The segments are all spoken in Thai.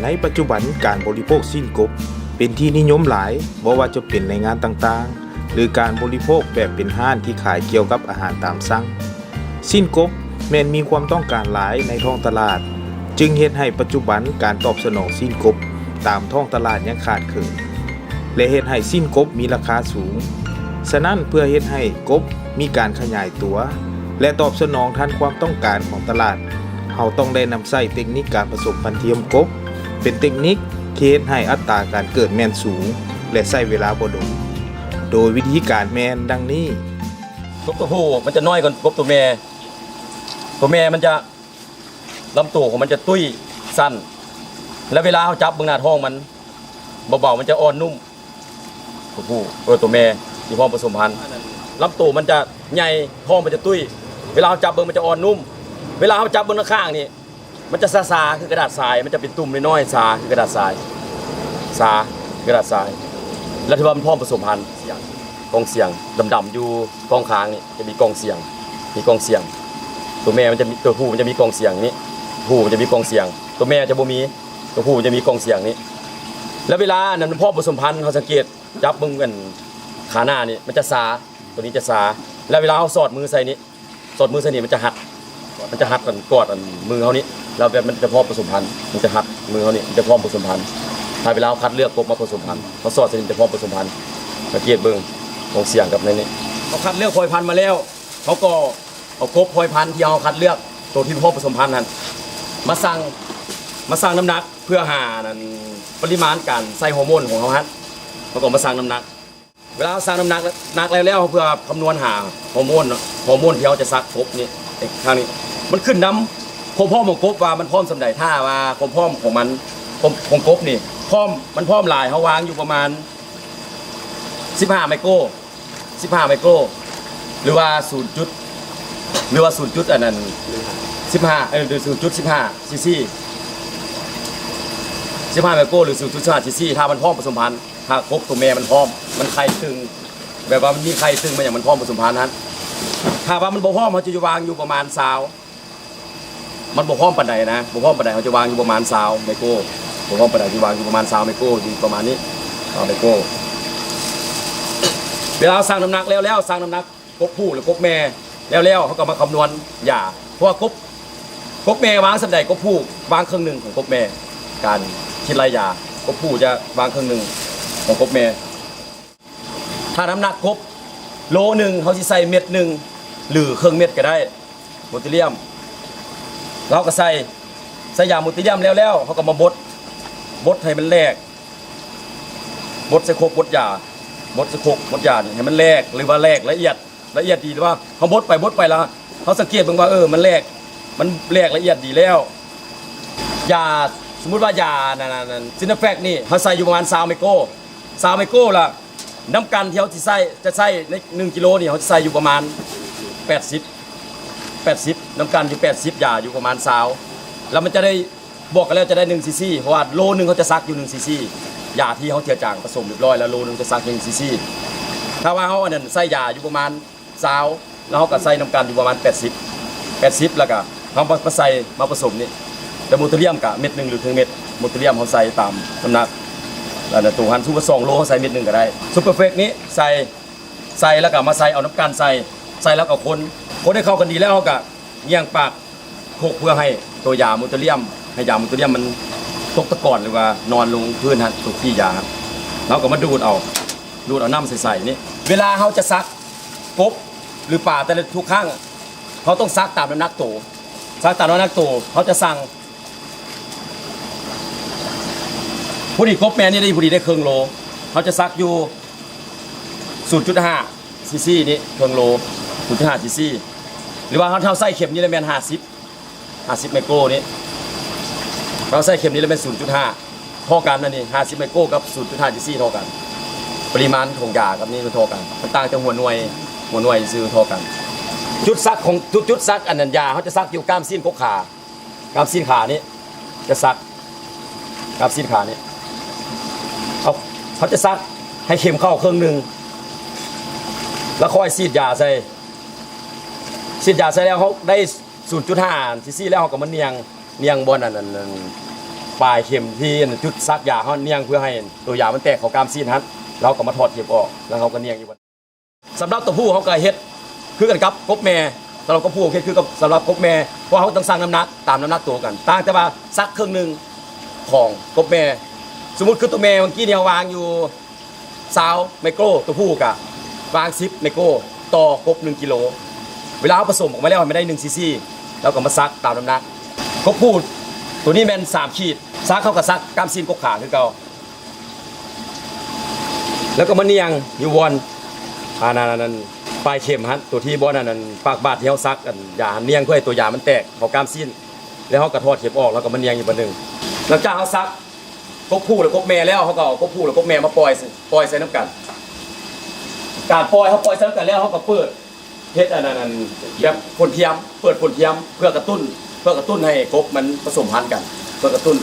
ในปัจจุบันการบริโภคสิ้นกบเป็นที่นิยมหลายบ่ว่าจะเป็นในงานต่างๆหรือการบริโภคแบบเป็นห้านที่ขายเกี่ยวกับอาหารตามสั่งสิ้นกบแม้นมีความต้องการหลายในท้องตลาดจึงเฮ็ดให้ปัจจุบันการตอบสนองสิ้นกบตามท้องตลาดยังขาดเขินและเฮ็ดให้สิ้นกบมีราคาสูงฉะนั้นเพื่อเฮ็ดให้กบมีการขยายตัวและตอบสนองทันความต้องการของตลาดเราต้องได้นำใช้เทคนิคการผสมพันธุ์เทียมกบเป็นเทคนิคที่เฮ็ดให้อัตราการเกิดแม่นสูงและใช้เวลาบ่ดนโดยวิธีการแม่นดังนี้กบตัวผู้มันจะน้อยกว่ากบตัวแม่มันจะลำตัวของมันจะตุ้ยสั้นและเวลาเขาจับเบื้องหน้าท้องมันเบาๆมันจะอ่อนนุ่มตัวผู้ตัวแม่ที่พร้อมผสมพันธุ์ลำตัวมันจะใหญ่ท้องมันจะตุ้ยเวลาเขาจับเบื้องมันจะอ่อนนุ่มเวลาเขาจับเบื้องข้างนี่มันจะซาคือกระดาษทรายมันจะเป็นตุ่มน้อยๆซาคือกระดาษทรายกระดาษทรายแล้วที่ว่ามันพร้อมผสมพันธุ์กองเสียงดำๆอยู่กองค้างนี่จะมีกองเสียงตัวแม่มันจะมีตัวผู้มันจะมีกองเสียงนี้ผู้มันจะมีกองเสียงตัวแม่จะบ่มีตัวผู้มันจะมีกองเสียงนี้แล้วเวลานั้นมันพร้อมผสมพันธุ์เขาสังเกตจับเบิ่งกันขาหน้านี่มันจะซาตัวนี้จะซาแล้วเวลาเขาสอดมือใส่นี่มันจะหัดกันกอดกันมือเขานี่แล้วแบบมันจะพร้อมผสมพันธุ์มันจะหัดมือเขานี่มันจะพร้อมผสมพันธุ์ถ้าเวลาเขาคัดเลือกกบมาผสมพันธุ์เขาสอดใส่นี่จะพร้อมผสมพันธุ์สังเกตเบิ่งกองเสียงกับในนี้เขาคัดเลือกพลอยพันธุ์มาแล้วเขาก็เอากบพลอยพันธุ์ที่เขาคัดเลือกตัวที่พร้อมผสมพันธุ์นั้นมาสั่งน้ำหนักเพื่อหานั่นปริมาณการใส่ฮอร์โมนของเขาฮะเขาก็มาสั่งน้ำหนักเวลาสั่งน้ำหนักแล้วเพื่อคำนวณหาฮอร์โมนที่เขาจะซักกบนี่ทางนี้มันขึ้นน้ำความพร้อมของกบว่ามันพร้อมสำใดท่าว่าความพร้อมของมันของกบนี่มันพร้อมหลายเขาวางอยู่ประมาณ15 ไมโครหรือว่า0 จุดอันนั้น15หรือ 0.15 ซีซี15 ไมโครหรือ 0.15 ซีซีถ้ามันพร้อมผสมพันธุ์ถ้ากบตัวแม่มันพร้อมมันไข่ตึงแบบว่ามันมีไข่ตึงมันอย่างมันพร้อมผสมพันธุ์นั้นถ้าว่ามันบ่พร้อมเขาจะวางอยู่ประมาณ20มันบ่พร้อมปานใดนะบ่พร้อมปานใดเขาจะวางอยู่ประมาณ20 ไมโครบ่พร้อมปานใดจะวางอยู่ประมาณ20 ไมโครอยู่ประมาณนี้20 ไมโครเวลาสั่งน้ำหนักแล้วสั่งน้ำหนักกบผู้หรือกบแม่แล้วเขาก็มาคำนวณหย่าเพราะว่ากบแม่วางสำใดกบผู้วางครึ่งหนึ่งของกบแม่การคิดรายหย่ากบผู้จะวางครึ่งหนึ่งของกบแม่ถ้าน้ำหนักกบโลหนึ่งเขาจะใส่เม็ดหนึ่งหรือครึ่งเม็ดก็ได้โมติเลียมเราก็ใส่ยาโมติเลียมแล้วเขาก็มาบดให้มันแหลกบดใส่โคกบดยานี่ให้มันแหลกหรือว่าแหลกละเอียดดีหรือว่าเขาบดไปแล้วเขาสังเกตบ้างว่ามันแหลกละเอียดดีแล้วยาสมมุติว่ายานั่นซินแฟกนี่เขาใส่อยู่ประมาณ20 ไมโครละน้ำกันที่เขาจะใส่ใน1 กิโลนี่เขาจะใส่อยู่ประมาณ80น้ำกันอยู่80ยาอยู่ประมาณ20แล้วมันจะได้บอกกันแล้วจะได้1 ซีซีเพราะว่าโลนึงเขาจะซักอยู่1 ซีซียาที่เขาเจือจางผสมเรียบร้อยแล้วโลนึงจะซัก1 ซีซีถ้าว่าเขาอันนั้นใส่ยาอยู่ประมาณ20แล้วเขาก็ใส่น้ำกันอยู่ประมาณ80แล้วก็เขามาใส่มาผสมนี่แต่โมติเลียมกับเม็ด1หรือครึ่งเม็ดโมติเลียมเขาใส่ตามน้ำหนักแล้วตัวหันซูเปอร์2 โลเขาใส่เม็ด1ก็ได้ซูเปอร์เฟกนี้ใส่แล้วก็มาใส่เอาน้ำกันใส่แล้วก็คนให้เข้ากันดีแล้วเขาก็เยี่ยงปากโขกเพื่อให้ตัวยาโมติเลียมมันตกตะกอนหรือว่านอนลงพื้นฮะถูกที่ยาเราก็มาดูดเอาน้ำใส่นี่เวลาเขาจะซักกบหรือปลาแต่ละทุกครั้งเขาต้องซักตามน้ำหนักตัวเขาจะสั่งผู้ดีกบแม่นี่ได้ผู้ดีได้ครึ่งโลเขาจะซักอยู่ 0.5 ซีซีนี่ครึ่งโล 0.5 ซีซีหรือว่าเขาใส่เข็มนี่เลยแม่น50 ไมโครนี่เราใส่เข็มนี้แล้วเป็น 0.5 เท่ากันนั่นนี่50 ไมโครกับ 0.5 ซีซีเท่ากันปริมาณของยากับนี่มันเท่ากันมันต่างจากหัวหน่วยซื้อเท่ากันจุดซักอันนั้นยาเขาจะซักอยู่ก้ามซีนกกขาก้ามซีนขานี่จะซักก้ามซีนขานี่เขาจะซักให้เข็มเข้าครึ่งหนึ่งแล้วค่อยฉีดยาใส่แล้วเขาได้ 0.5 ซีซีแล้วเขาก็มาเนียงบอลอัน ปลายเข็มที่จุดซักยาเฮาเนียงเพื่อให้ตัวยามันแตกเข้ากามซีนฮัดเราก็มาถอดเข็มออกแล้วเราก็เนียงอยู่สำหรับตัวผู้เขาก็เฮ็ดคือกันครับกบแม่สำหรับกบผู้เฮ็ดคือกับสำหรับกบแม่เพราะเขาต้องสั่งน้ำหนักตามน้ำหนักตัวกันต่างแต่ว่าซักครึ่งหนึงของกบแม่สมมุติคือตัวแม่เมื่อกี้เนี่ยวางอยู่20ไมโครตัวผู้ก็วาง10ไมโครต่อกบ1กิโลเวลาเอาผสมออกมาแล้วมันได้1ซีซีแล้วก็มาซักตามน้ำหนักกบผู้ตัวนี้แม่น3ขีดซักเข้ากับซักกล้ามซีนกบขาคือเก่าแล้วก็มาเนียงอยู่วอนนั่นปลายเข็มฮะตัวที่บ่นั่นปากบาดที่เฮาซักกันยาเนียงเพื่อให้ตัวยามันแตกเข้ากล้ามซีนแล้วเฮาก็ทอดเข็มออกแล้วก็มาเนียงอยู่บัดนึงหลังจากเฮาซักกบผู้หรือกบแม่แล้วเขาก็เอากบผู้หรือกบแม่มาปล่อยใส่น้ำกันการปล่อยเขาปล่อยใส่น้ำกันแล้วเขาก็เปิดเฮ็ดอันนั้นแบบพ่นเทียมเปิดพ่นเทียมเพื่อกระตุ้นให้กบมันผสมพันธุ์กันเพื่อกระตุ้น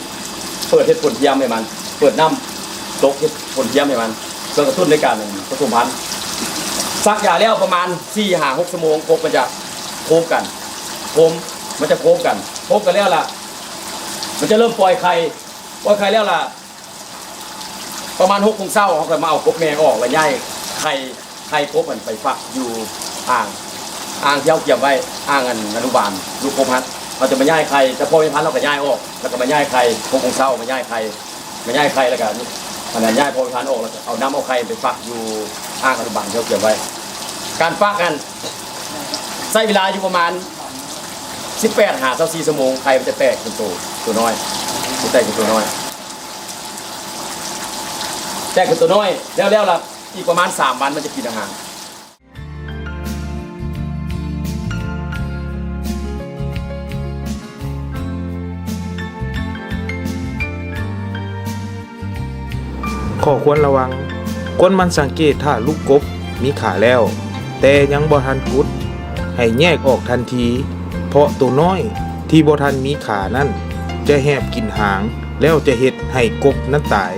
เปิดเฮ็ดพ่นเทียมให้มันเปิดน้ำตกเฮ็ดพ่นเทียมให้มันเพื่อกระตุ้นในการผสมพันธุ์ซักยาแล้วประมาณ 4-6 ชั่วโมงกบมันจะโค้งกันมันจะโค้งกันแล้วล่ะมันจะเริ่มปล่อยไข่แล้วล่ะประมาณ6 โมงเช้าเขาก็มาเอากบแม่ออกแล้วย้ายไข่กบมันไปฝักอยู่อ่างที่เขาเก็บไว้อ่างอนุบาลลูกกบฮัทเราจะมาย้ายไข่แต่พอมีพันธุ์เราก็ย้ายออกแล้วก็มาย้ายไข่6 โมงเช้ามาย้ายไข่แล้วก็อันนั้นย้ายพอมีพันธุ์ออกแล้วก็เอาน้ำเอาไข่ไปฝักอยู่อ่างอนุบาลที่เขาเก็บไว้การฝักกันใช้เวลาอยู่ประมาณ18-24 ชั่วโมงไข่มันจะแตกเป็นตัวน้อยแตกเป็นตัวน้อยแล้วล่ะอีกประมาณ3 วันมันจะกินอาหารข้อควรระวังคนมันสังเกตถ้าลูกกบมีขาแล้ว แต่ยังบ่ทันกุดให้แยกออกทันที เพราะตัวน้อยที่บ่ทันมีขานั่นจะแหบกินหางแล้วจะเฮ็ดให้กบนั้นตาย